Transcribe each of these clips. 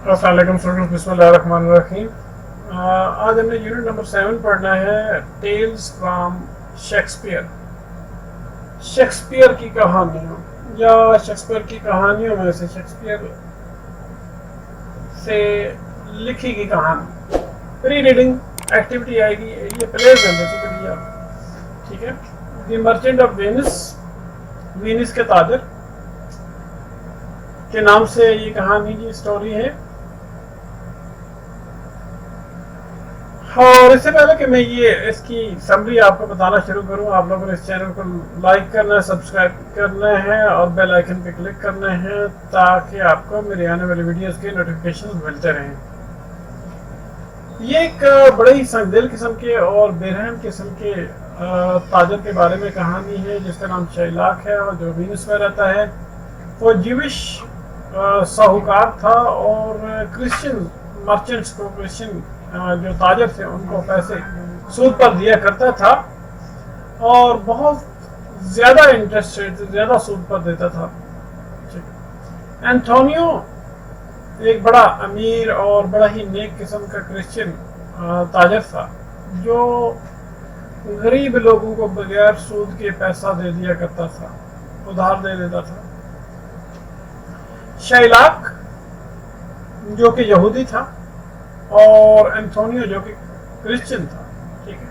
السلام علیکم اسٹوڈنٹس، بسم اللہ الرحمن الرحیم۔ آج ہم نے یونٹ نمبر 7 پڑھنا ہے ٹیلز فرام شیکسپیئر۔ شیکسپیئر کی کہانیوں یا شیکسپیئر کی کہانیوں میں سے شیکسپیئر سے لکھی گئی کہانی۔ پری ریڈنگ ایکٹیویٹی آئے گی، یہ پلیز ہے بیسیکلی آپ، ٹھیک ہے۔ دی مرچنٹ آف وینس، وینس کے تاجر کے نام سے یہ کہانی کی اسٹوری ہے۔ اور اس سے پہلے کہ میں اس کی سمری آپ کو بتانا شروع کروں، آپ لوگوں نے اس چینل کو لائک کرنا ہے، سبسکرائب کرنا ہے اور بیل آئیکن پہ کلک کرنا ہے تاکہ آپ کو میری آنے والی ویڈیوز کے نوٹیفیکیشن ملتے رہیں۔ یہ ایک بڑے ہی سنگ دل قسم کے اور بے رحم قسم کے تاجر کے بارے میں کہانی ہے جس کا نام شیلاک ہے اور جو وینس میں رہتا ہے۔ وہ جیوش ساہوکار تھا اور کرسچن مرچنٹس کو، کرسچن جو تاجر تھے ان کو پیسے سود پر دیا کرتا تھا اور بہت زیادہ انٹرسٹ ریٹ، زیادہ سود پر دیتا تھا۔ اینتھونیو ایک بڑا امیر اور بڑا ہی نیک قسم کا کرسچن تاجر تھا جو غریب لوگوں کو بغیر سود کے پیسہ دے دیا کرتا تھا، ادھار دے دیتا تھا۔ شیلاک جو کہ یہودی تھا اور اینتھونیو جو کہ کرسچن تھا، ٹھیک ہے۔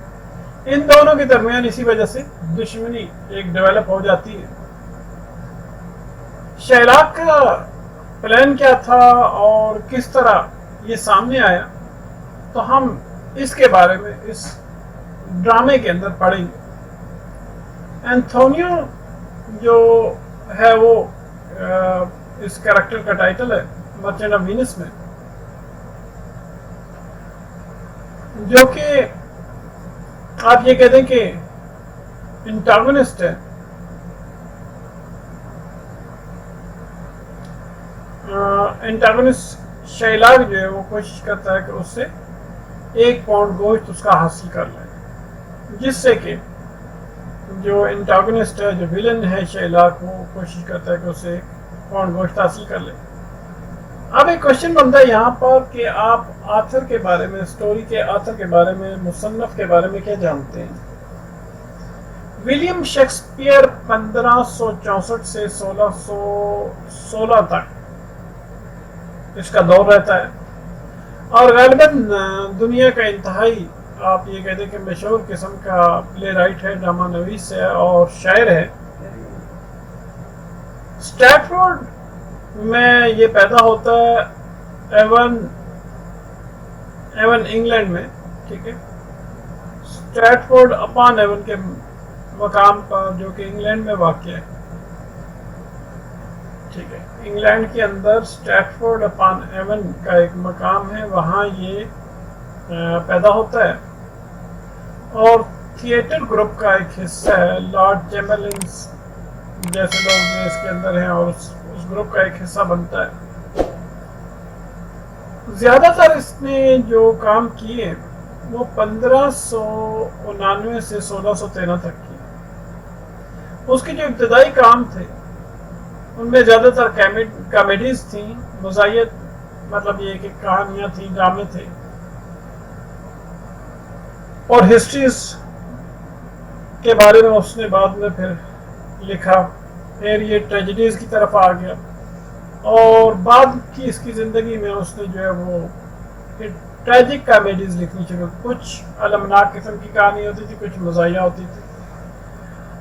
ان دونوں کے درمیان اسی وجہ سے دشمنی ایک ڈیولپ ہو جاتی ہے۔ شیلاک کا پلان کیا تھا اور کس طرح یہ سامنے آیا تو ہم اس کے بارے میں اس ڈرامے کے اندر پڑھیں گے۔ اینتھونیو جو ہے وہ اس کیریکٹر کا ٹائٹل ہے مرچنٹ آف وینس میں، جو کہ آپ یہ کہہ دیں کہ انٹاگونسٹ ہے۔ انٹاگونسٹ شیلاک جو ہے وہ کوشش کرتا ہے کہ اس سے 1 پاؤنڈ گوشت اس کا حاصل کر لے، جس سے کہ جو انٹاگونسٹ ہے، جو ویلن ہے شیلاک، وہ کوشش کرتا ہے کہ اس سے 1 پاؤنڈ گوشت حاصل کر لے۔ اب ایک کوشچن بنتا ہے یہاں پر کہ آپ آتھر کے بارے میں، اسٹوری کے آتھر کے بارے میں، مصنف کے بارے میں کیا جانتے ہیں؟ ولیم شیکسپیئر 1564 سے 1616 تک اس کا دور رہتا ہے اور غالباً دنیا کا انتہائی، آپ یہ کہتے ہیں کہ مشہور قسم کا پلے رائٹ ہے، ڈرامہ نویس ہے اور شاعر ہے۔ اسٹیٹفورڈ میں یہ پیدا ہوتا ہے، ایون انگلینڈ میں، ٹھیک ہے۔ اسٹیٹفورڈ اپان ایون کے مقام پر جو کہ انگلینڈ میں واقع ہے، ٹھیک ہے۔ انگلینڈ کے اندر اسٹیٹفورڈ اپان ایون کا ایک مقام ہے، وہاں یہ پیدا ہوتا ہے اور تھیٹر گروپ کا ایک حصہ ہے۔ لارڈ چیمبرلینز جیسے لوگ اس کے اندر ہیں اور اس گروپ کا ایک حصہ بنتا ہے۔ زیادہ تر اس نے جو کام کیے وہ 1599 سے 1613 تک کیے۔ اس کے جو ابتدائی کام تھے ان میں زیادہ تر کامیڈیز تھیں، مزاحیت، مطلب یہ کہ کہانیاں تھیں، ڈرامے تھے اور ہسٹریز کے بارے میں اس نے بعد میں پھر لکھا۔ پھر یہ ٹریجڈیز کی طرف آ گیا اور بعد کی اس کی زندگی میں اس نے جو ہے وہ ٹریجک کامیڈیز لکھنی شروع، کچھ المناک قسم کی کہانی ہوتی تھی، کچھ مزاحیہ ہوتی تھی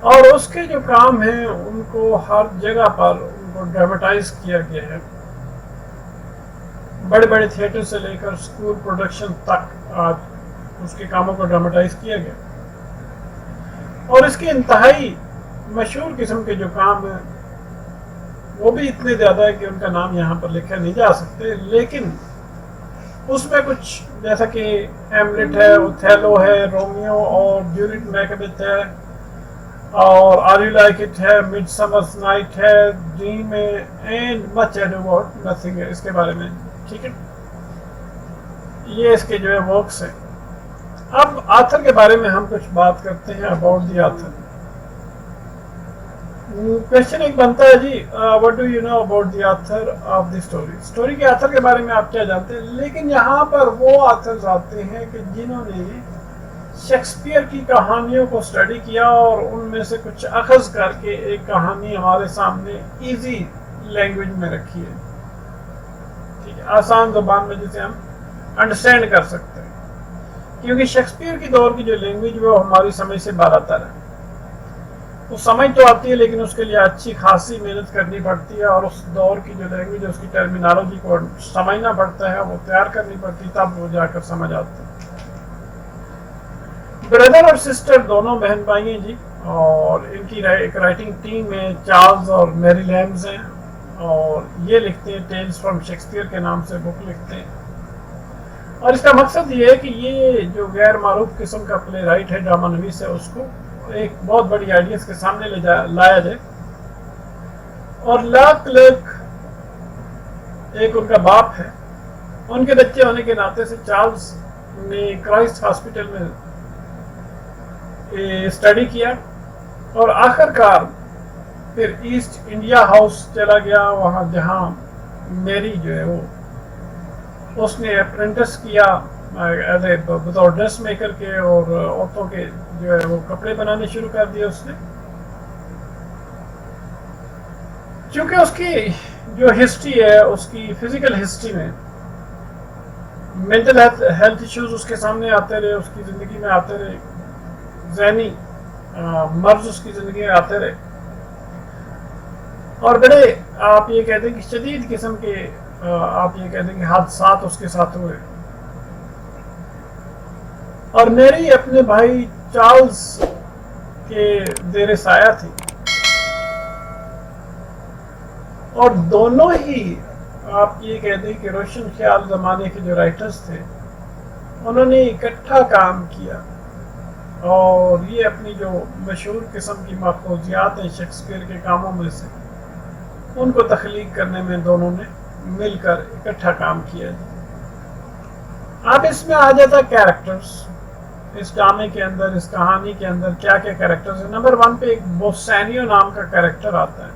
اور اس کے جو کام ہیں ان کو ہر جگہ پر ان کو ڈراماٹائز کیا گیا ہے، بڑے بڑے تھیٹر سے لے کر اسکول پروڈکشن تک آج اس کے کاموں کو ڈراماٹائز کیا گیا۔ اور اس کے انتہائی مشہور قسم کے جو کام ہیں وہ بھی اتنے زیادہ ہے کہ ان کا نام یہاں پر لکھے نہیں جا سکتے، لیکن اس میں کچھ جیسا کہ ہیملٹ ہے، اوتھیلو ہے، رومیو اور جولیٹ میکبیتھ ہے اور آر یو لائک اٹ ہے، مڈ سمرز نائٹ ہے، ڈریم ہے اینڈ مچ ایڈو اباؤٹ نتھنگ ہے اس کے بارے میں، ٹھیک ہے۔ یہ اس کے جو ہے ورکس ہیں۔ اب آتھر کے بارے میں ہم کچھ بات کرتے ہیں، اباؤٹ دی آتھر۔ क्वेश्चन एक बनता है जी, what do you know about the author of the story, story के ऑथर के बारे में आप क्या जानते हैं। लेकिन यहाँ पर वो ऑथर्स आते हैं कि जिन्होंने शेक्सपियर की कहानियों को स्टडी किया और उनमें से कुछ अखज़ करके एक कहानी हमारे सामने इजी लैंग्वेज में रखी है, ठीक है, आसान ज़ुबान में जिसे हम अंडरस्टैंड कर सकते हैं। क्योंकि शेक्सपियर की दौर की जो लैंग्वेज वो हमारी समझ से बारातर है, वो समझ तो आती है लेकिन उसके लिए अच्छी खासी मेहनत करनी पड़ती है, और उस दौर की जो लैंग्वेज है उसकी टर्मिनोलॉजी को समझना पड़ता है, वो तैयार करनी पड़ती, तब वो जाकर समझ आती है। ब्रदर और सिस्टर दोनों बहन भाई हैं जी, और इनकी एक राइटिंग टीम है, चार्ल्स और मैरी लैम्स हैं, और ये लिखते हैं टेल्स फ्रॉम शेक्सपियर के नाम से बुक लिखते हैं। और इसका मकसद ये है कि ये जो गैर मारूफ किस्म का प्ले राइट है, ड्रामा नवीस है, उसको एक बहुत बड़ी आइडियंस के सामने लाया जाए। और ला क्लर्क एक उनका बाप है, उनके बच्चे होने के नाते से चार्ल्स ने क्राइस्ट हॉस्पिटल में स्टडी किया, और आखिरकार फिर ईस्ट इंडिया हाउस चला गया, वहाँ जहाँ मैरी जो है वो उसने अप्रेंटिस किया एज ए बतौर ड्रेस मेकर के, और औरतों के जो है वो कपड़े बनाने शुरू कर दिए उसने। क्योंकि उसकी जो हिस्ट्री है, उसकी फिजिकल हिस्ट्री में मेंटल हेल्थ इश्यूज उसके सामने आते रहे, उसकी ज़िंदगी में आते रहे, ज़हनी मर्ज उसकी ज़िंदगी में आते रहे, और बड़े आप ये कहते हैं कि शदीद किस्म के आप ये कहते हैं कि हादसात उसके साथ हुए। और मेरी अपने भाई चार्ल्स के ज़ेरे साया थी, और दोनों ही आप ये कहते हैं कि रोशन ख्याल ज़माने के जो राइटर्स थे, उन्होंने इकट्ठा काम किया, और ये अपनी जो मशहूर किस्म की माखूजियात हैं शेक्सपियर के कामों में से, उनको तख्लीक करने में दोनों ने मिलकर इकट्ठा काम किया। अब इसमें आ जाता कैरेक्टर्स, इस ड्रामे के अंदर, इस कहानी के अंदर क्या क्या कैरेक्टर्स हैं। नंबर 1 पे एक बोसेनियो नाम का कैरेक्टर आता है।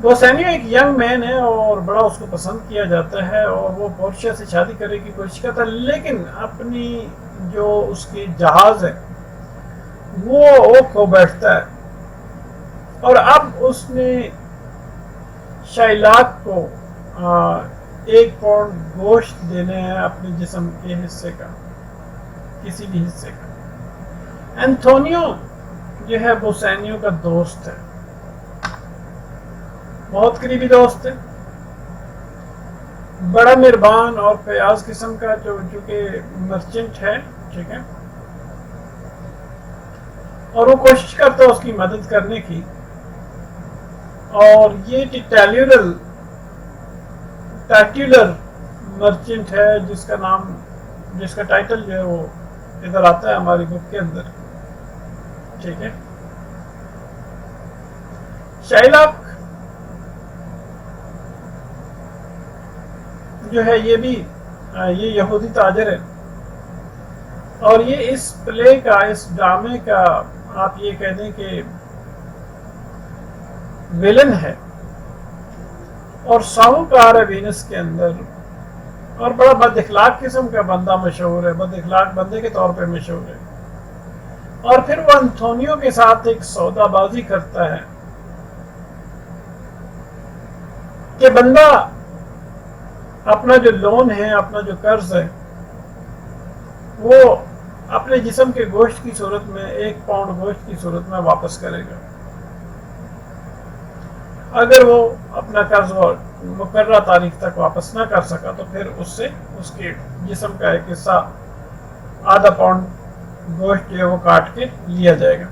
बोसेनियो एक यंग मैन है और बड़ा उसको पसंद किया जाता है, और वो पोर्शिया से शादी करने की कोशिश करता है, लेकिन अपनी जो उसकी जहाज है वो खो बैठता है, और अब उसने शाइलाक को 1 पाउंड गोश्त देने हैं अपने जिस्म के हिस्से का, किसी भी हिस्से का। एंथोनियो जो है बोसेनियो का दोस्त है, बहुत करीबी दोस्त है, बड़ा मेहरबान और फयाज किस्म का, जो चूंकि मर्चेंट है, ठीक है, और वो कोशिश करता है उसकी मदद करने की। और ये टैक्यूलर मर्चेंट है, जिसका टाइटल जो है वो इधर आता है हमारी बुक के अंदर, ठीक है। शाइलाक जो है ये यहूदी ताजर है, और ये इस प्ले का, इस ड्रामे का आप ये कह दें कि विलन है, और साहूकार है वीनस के अंदर, और बड़ा बदइखलाक किस्म का बंदा मशहूर है, बदइखलाक बंदे के तौर पे मशहूर है। और फिर वो एंथोनियो के साथ एक सौदाबाजी करता है कि बंदा अपना जो लोन है, अपना जो कर्ज है, वो अपने जिस्म के गोश्त की सूरत में, 1 पाउंड गोश्त की सूरत में वापस करेगा। अगर वो अपना कर्ज मुकर्रर तारीख तक वापस ना कर सका, तो फिर उससे उसके जिस्म का एक हिस्सा, आधा पाउंड गोश्त जो है वो काट के लिया जाएगा।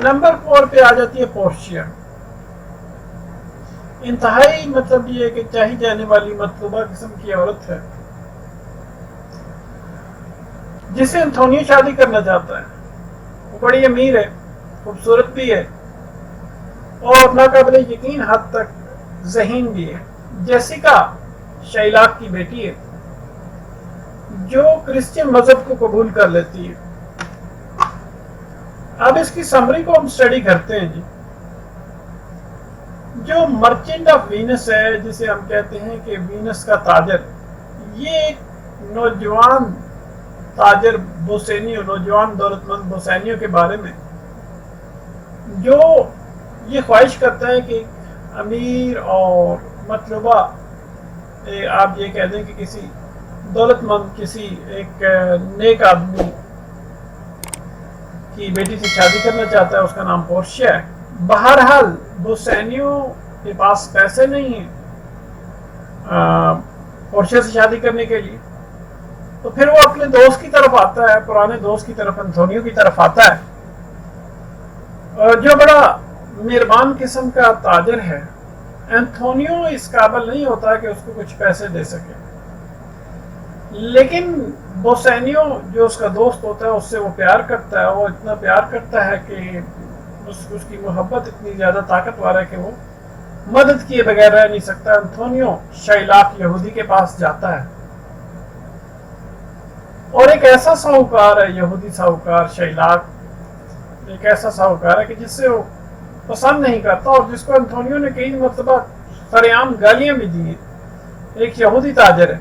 नंबर 4 पे आ जाती है पोर्शिया। इंतहाई मतलब ये कि चाही जाने वाली मतलूबा किस्म की औरत है, जिसे एंथोनियो शादी करना चाहता है। वो बड़ी अमीर है, खूबसूरत भी है, और नाकाबिले यकीन हद तक ज़हीन भी है। जेसिका शाइलाक की बेटी है, जो क्रिश्चियन मजहब को कबूल कर लेती है। اب اس کی سمری کو ہم اسٹڈی کرتے ہیں جی. جو مرچنٹ آف وینس ہے، جسے ہم کہتے ہیں کہ وینس کا تاجر، یہ ایک نوجوان تاجر بوسینیو، نوجوان دولت مند بوسینیو کے بارے میں، جو یہ خواہش کرتا ہے کہ امیر اور مطلوبہ، آپ یہ کہہ دیں کہ کسی دولت مند، کسی ایک نیک آدمی کی بیٹی سے شادی کرنا چاہتا ہے. اس کا نام پورشیا ہے. بہرحال بوسینیو کے پاس پیسے نہیں ہیں پورشیا سے شادی کرنے کے لیے. تو پھر وہ اپنے دوست کی طرف آتا ہے، پرانے دوست کی طرف، انتونیو کی طرف آتا ہے، جو بڑا مہربان قسم کا تاجر ہے. انتونیو اس قابل نہیں ہوتا کہ اس کو کچھ پیسے دے سکے، لیکن بوسینیو جو اس کا دوست ہوتا ہے اس سے وہ پیار کرتا ہے. وہ اتنا پیار کرتا ہے کہ اس کی محبت اتنی زیادہ طاقتور ہے کہ وہ مدد کیے بغیر رہ نہیں سکتا. انتونیو شیلاک یہودی کے پاس جاتا ہے، اور ایک ایسا ساہوکار ہے، یہودی ساہوکار شیلاک، ایک ایسا ساہوکار ہے کہ جس سے وہ پسند نہیں کرتا، اور جس کو انتونیو نے کئی مرتبہ سرعام گالیاں بھی دی ہیں. ایک یہودی تاجر ہے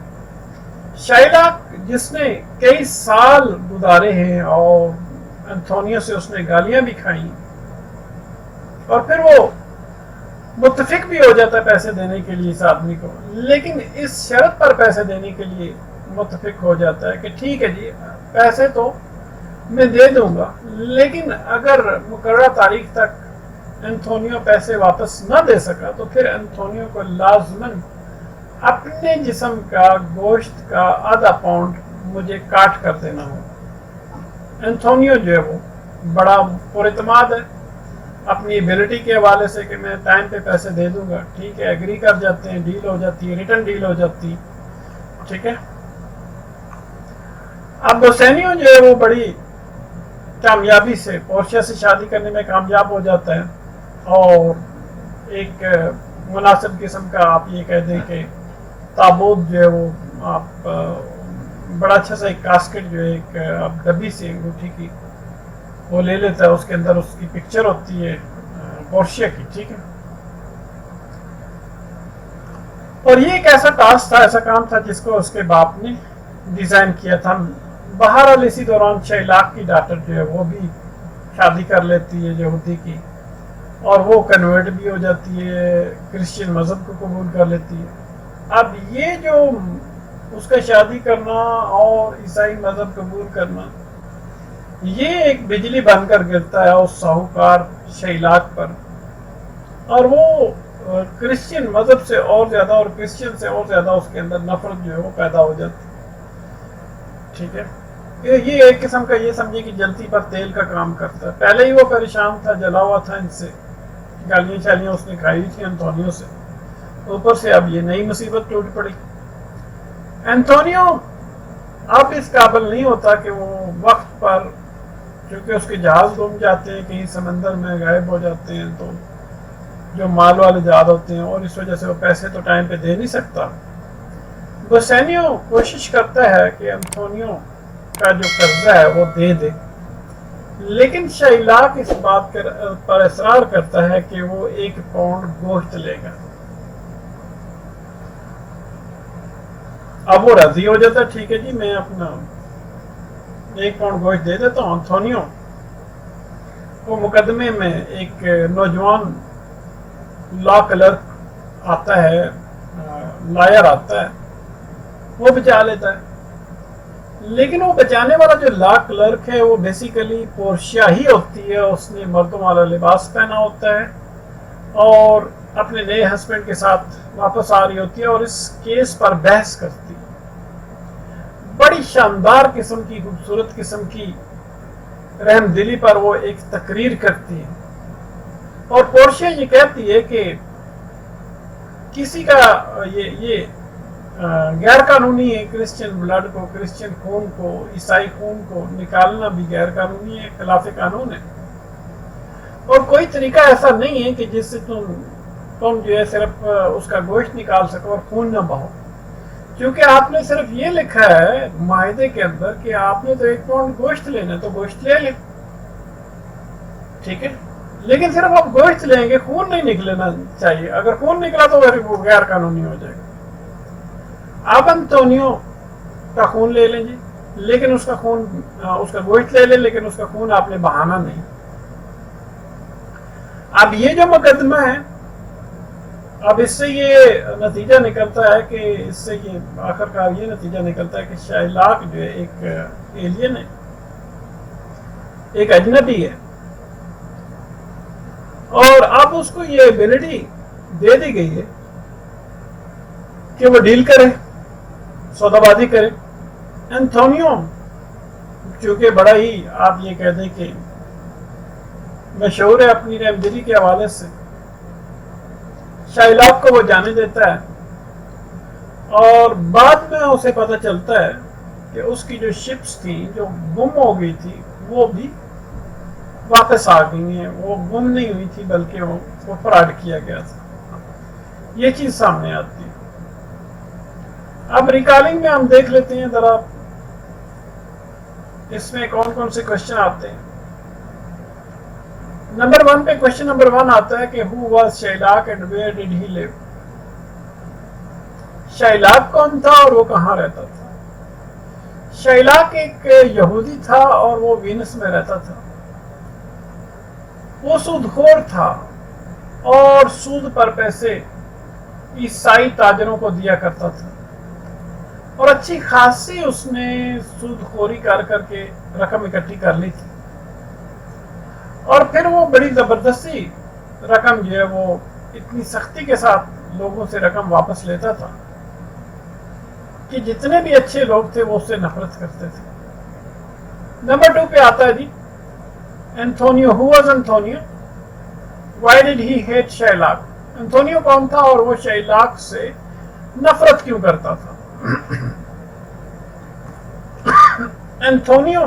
شیلاک، جس نے کئی سال گزارے ہیں اور انتونیو سے اس نے گالیاں بھی کھائی، اور پھر وہ متفق بھی ہو جاتا ہے پیسے دینے کے لیے اس آدمی کو. لیکن اس شرط پر پیسے دینے کے لیے متفق ہو جاتا ہے کہ ٹھیک ہے جی، پیسے تو میں دے دوں گا، لیکن اگر مقررہ تاریخ تک انتونیو پیسے واپس نہ دے سکا تو پھر انتونیو کو لازماً اپنے جسم کا گوشت کا آدھا پاؤنڈ مجھے کاٹ کر دینا ہو. انتونیو جو ہے وہ بڑا پراعتماد ہے اپنی ایبلٹی کے حوالے سے کہ میں ٹائم پہ پیسے دے دوں گا. ٹھیک ہے، ایگری کر جاتے ہیں، ڈیل ہو جاتی ہے، ریٹرن ڈیل ہو جاتی. ٹھیک ہے. اب بوسینیو جو ہے وہ بڑی کامیابی سے پورشیا سے شادی کرنے میں کامیاب ہو جاتا ہے، اور ایک مناسب قسم کا آپ یہ کہہ دیں کہ تابوت جو ہے وہ آپ بڑا اچھا سا ایک کاسکٹ جو ہے ایک آپ ڈبی سے انگوٹھی کی وہ لے لیتا ہے. اس کے اندر اس کی پکچر ہوتی ہے پورشیا کی. ٹھیک ہے. اور یہ ایک ایسا ٹاسک تھا، ایسا کام تھا جس کو اس کے باپ نے ڈیزائن کیا تھا. بہرحال اسی دوران شیلاک کی ڈاٹر جو ہے وہ بھی شادی کر لیتی ہے یہودی کی، اور وہ کنورٹ بھی ہو جاتی ہے، کرسچین مذہب کو قبول کر لیتی ہے. اب یہ جو اس کا شادی کرنا اور عیسائی مذہب قبول کرنا، یہ ایک بجلی بن کر گرتا ہے اس ساہوکار شیلاک پر، اور وہ کرسچین مذہب سے اور زیادہ اور کرسچین سے اور زیادہ اس کے اندر نفرت جو ہے وہ پیدا ہو جاتی. ٹھیک ہے. یہ ایک قسم کا یہ سمجھے کہ جلتی پر تیل کا کام کرتا ہے. پہلے ہی وہ پریشان تھا، جلا ہوا تھا ان سے، گالیاں شالیاں اس نے کھائی تھی انتونیو سے، اوپر سے اب یہ نئی مصیبت ٹوٹ پڑی. انتونیو اب اس قابل نہیں ہوتا کہ وہ وقت پر، کیونکہ اس کے جہاز گم جاتے ہیں، کہیں سمندر میں غائب ہو جاتے ہیں، تو جو مال والے جہاز ہوتے ہیں، اور اس وجہ سے وہ پیسے تو ٹائم پہ دے نہیں سکتا. بوسینیو کوشش کرتا ہے کہ انتونیو کا جو قرضہ ہے وہ دے دے، لیکن شیلاک اس بات پر اصرار کرتا ہے کہ وہ 1 پاؤنڈ گوشت لے گا. اب وہ راضی ہو جاتا ہے، ٹھیک ہے جی میں اپنا 1 پاؤنڈ گوشت دے دیتا ہوں. انتونیو وہ مقدمے میں ایک نوجوان لا کلرک آتا ہے، لائر آتا ہے، وہ بچا لیتا ہے. لیکن وہ بچانے والا جو لا کلرک ہے وہ بیسیکلی پورشیا ہی ہوتی ہے. اس نے مردوں والا لباس پہنا ہوتا ہے اور اپنے نئے ہسبینڈ کے ساتھ واپس آ رہی ہوتی ہے، اور اس کیس پر بحث کرتی ہے. بڑی شاندار قسم کی، خوبصورت قسم کی رحم دلی پر وہ ایک تقریر کرتی ہے، اور پورشیا یہ کہتی ہے کہ کسی کا یہ غیر قانونی ہے، کرسچین بلڈ کو، کرسچین خون کو، عیسائی خون کو نکالنا بھی غیر قانونی ہے، خلاف قانون ہے، اور کوئی طریقہ ایسا نہیں ہے کہ جس سے تم جو ہے صرف اس کا گوشت نکال سکو اور خون نہ بہو. کیونکہ آپ نے صرف یہ لکھا ہے معاہدے کے اندر کہ آپ نے تو 1 پاؤنڈ گوشت لینا ہے، تو گوشت لے لیں. ठीक है, लेकिन सिर्फ आप गोश्त लेंगे, खून नहीं निकलना चाहिए। अगर खून निकला तो फिर वो गैर कानूनी हो जाएगा। आप एंटोनियो का खून ले लें जी, लेकिन उसका खून, उसका गोश्त ले लें, लेकिन उसका खून आपने बहाना नहीं। अब ये जो मुकदमा है, अब इससे ये नतीजा निकलता है कि इससे ये आखिरकार ये नतीजा निकलता है कि शाइलाक जो है एक एलियन है, एक अजनबी है, और अब उसको ये एबिलिटी दे दी गई है कि वो डील करे, सौदाबाजी करे। एंटोनियो चूंकि बड़ा ही आप ये कह दें कि मशहूर है अपनी रहमदिली के हवाले से, शाइलाक को वो जाने देता है, और बाद में उसे पता चलता है कि उसकी जो शिप्स थी जो गुम हो गई थी वो भी वापस आ गई हैं। वो गुम नहीं हुई थी बल्कि वो फ्रॉड किया गया था। ये चीज सामने आती है। अब रिकॉर्डिंग में हम देख लेते हैं जरा इसमें कौन कौन से क्वेश्चन आते हैं। नंबर 1 पे क्वेश्चन नंबर 1 आता है कि who was Shylock and where did he live. Shylock कौन था और वो कहाँ रहता था? शाइलाक एक यहूदी था और वो वीनस में रहता था। वो सूदखोर था और सूद पर पैसे ईसाई ताजरों को दिया करता था, और अच्छी खासी उसने सूदखोरी कर करके रकम इकट्ठी कर ली थी, और फिर वो बड़ी जबरदस्ती रकम जो है वो इतनी सख्ती के साथ लोगों से रकम वापस लेता था कि जितने भी अच्छे लोग थे वो उससे नफरत करते थे। नंबर 2 पे आता है जी Antonio. Who was Antonio? Why did he hate Shylock? Antonio कौन था और वो शाइलाक से नफरत क्यों करता था? एंटोनियो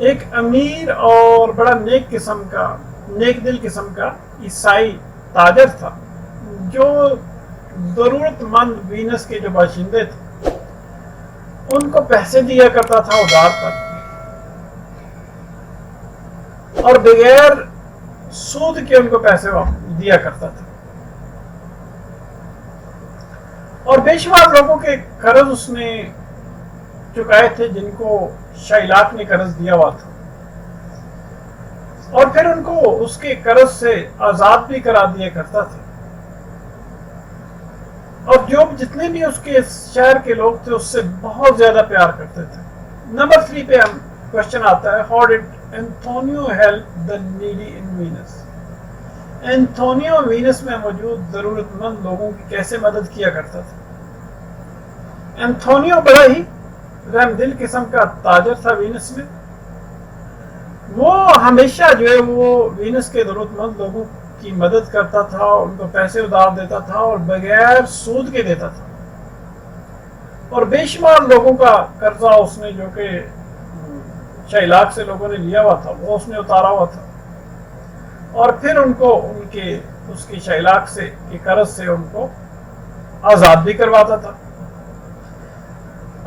एक अमीर और बड़ा नेक दिल किस्म का ईसाई ताजर था, जो जरूरतमंद वीनस के जो बाशिंदे थे उनको पैसे दिया करता था उधार पर, और बगैर सूद के उनको पैसे दिया करता था, और बेशुमार लोगों के कर्ज उसने चुकाए थे जिनको शाइलाक ने कर्ज दिया हुआ था, और फिर उनको उसके कर्ज से आजाद भी करा दिया करता था, और जो जितने भी उसके शहर के लोग थे उससे बहुत ज्यादा प्यार करते थे। नंबर 3 पे हम क्वेश्चन आता है how did Antonio help the needy in Venus? Antonio Venus में मौजूद जरूरतमंद लोगों की कैसे मदद किया करता था? एंटोनियो बड़ा ही रहमदिल किस्म का ताजर था वीनस में। वो हमेशा जो है वो वीनस के जरूरतमंद लोगों की मदद करता था, उनको पैसे उधार देता था और बगैर सूद के देता था, और बेशुमार लोगों का कर्जा उसने जो कि शाइलाक से लोगों ने लिया हुआ था वो उसने उतारा हुआ था, और फिर उनको उसके शाइलाक से के कर्ज से उनको आजाद भी करवाता था,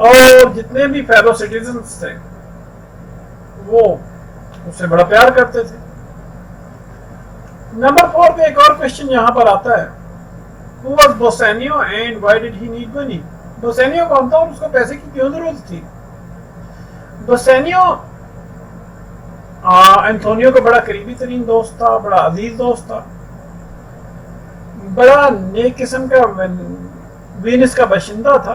और जितने भी फेलो सिटीजन्स थे वो उससे बड़ा प्यार करते थे। नंबर 4 पे एक और क्वेश्चन यहां पर आता है Who was Bassanio and why did he need money? Bassanio कौन था और उसको पैसे की क्यों जरूरत थी? बोसेनियो एंटोनियो का बड़ा करीबी तरीन दोस्त था, बड़ा अजीज दोस्त था, बड़ा नेक किस्म का वीनस का बाशिंदा था,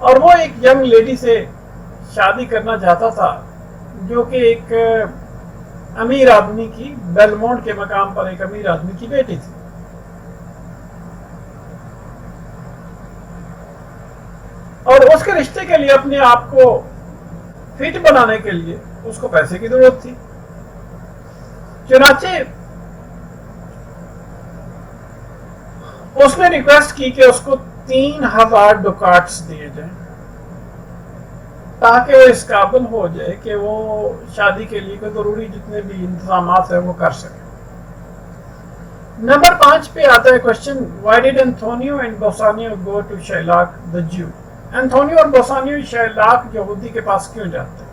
और वो एक यंग लेडी से शादी करना चाहता था जो कि एक अमीर आदमी की, बेलमोंट के मकाम पर एक अमीर आदमी की बेटी थी। और उसके रिश्ते के लिए अपने आप को फिट बनाने के लिए उसको पैसे की जरूरत थी। चुनाचे उसने रिक्वेस्ट की कि उसको 3000 डुकाट्स दिए जाएं ताकि वो इस काबिल हो जाए कि वो शादी के लिए कोई जरूरी जितने भी इंतजाम है वो कर सके। नंबर 5 पे आता है question why did Antonio and Bassanio go to Shylock the Jew? Antonio और बोसानियो शाइलाक यहूदी के पास क्यों जाते हैं?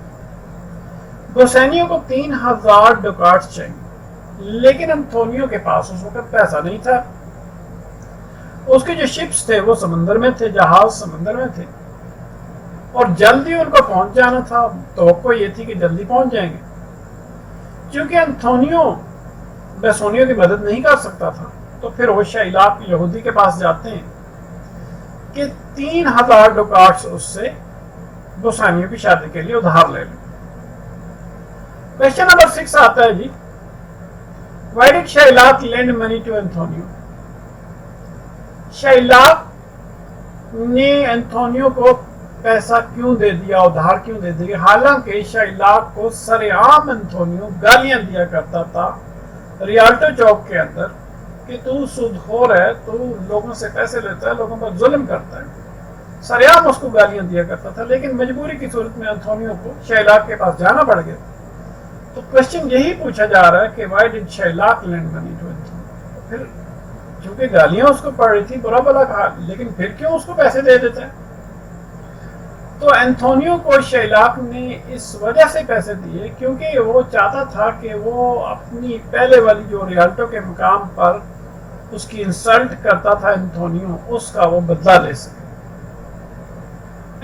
बोसेनियो को 3000 डुकाट्स चाहिए, लेकिन एंथोनियो के पास उस वक्त पैसा नहीं था। उसके जो शिप्स थे वो समंदर में थे, जहाज समंदर में थे, और जल्दी उनको पहुंच जाना था। तो ये थी कि जल्दी पहुंच जाएंगे। क्योंकि एंथोनियो बेसोनियो की मदद नहीं कर सकता था, तो फिर वो शैलाक यहूदी के पास जाते हैं कि 3000 डुकाट्स उससे बोसेनियो की शादी के लिए उधार ले लें। क्वेश्चन नंबर 6 आता है जी, why did Shylock lend money to Antonio? Shylock ने एंथोनियो को पैसा क्यों दे दिया, उधार क्यों दे दिया? हालांकि शैलाक को सरेआम एंथोनियो गालियां दिया करता था रियाल्टो चौक के अंदर कि तू सूदखोर है, तू लोगों से पैसे लेता है, लोगों पर जुल्म करता है। सरेआम उसको गालियां दिया करता था, लेकिन मजबूरी की सूरत में एंथोनियो को शैलाक के पास जाना पड़ गया। तो क्वेश्चन यही पूछा जा रहा है कि why did Shylock lend money to Antonio? फिर क्योंकि गालियां उसको पड़ रही थी, बुरा भला कहा, लेकिन फिर क्यों उसको पैसे दे देता है? तो एंथोनियो को शैलाक ने इस वजह से पैसे दिए क्योंकि वो चाहता था कि वो अपनी पहले वाली जो रियाल्टो के मुकाम पर उसकी इंसल्ट करता था एंथोनियो, उसका वो बदला ले सके।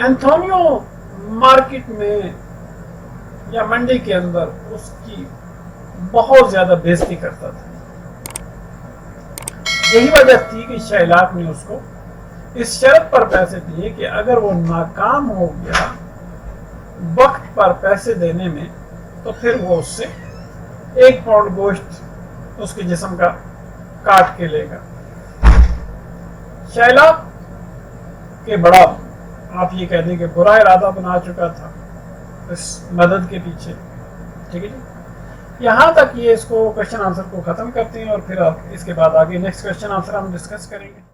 एंथोनियो मार्केट में या मंडी के अंदर उसकी बहुत ज्यादा बेइज्जती करता था। यही वजह थी कि शैलाक ने उसको इस शर्त पर पैसे दिए कि अगर वो नाकाम हो गया वक्त पर पैसे देने में, तो फिर वो उससे 1 पाउंड गोश्त उसके जिस्म का काट के लेगा। शैलाक के बड़ा, आप ये कह दें कि बुरा इरादा बना चुका था इस मदद के पीछे। ठीक है जी, यहाँ तक ये इसको क्वेश्चन आंसर को खत्म करते हैं और फिर इसके बाद आगे नेक्स्ट क्वेश्चन आंसर हम डिस्कस करेंगे।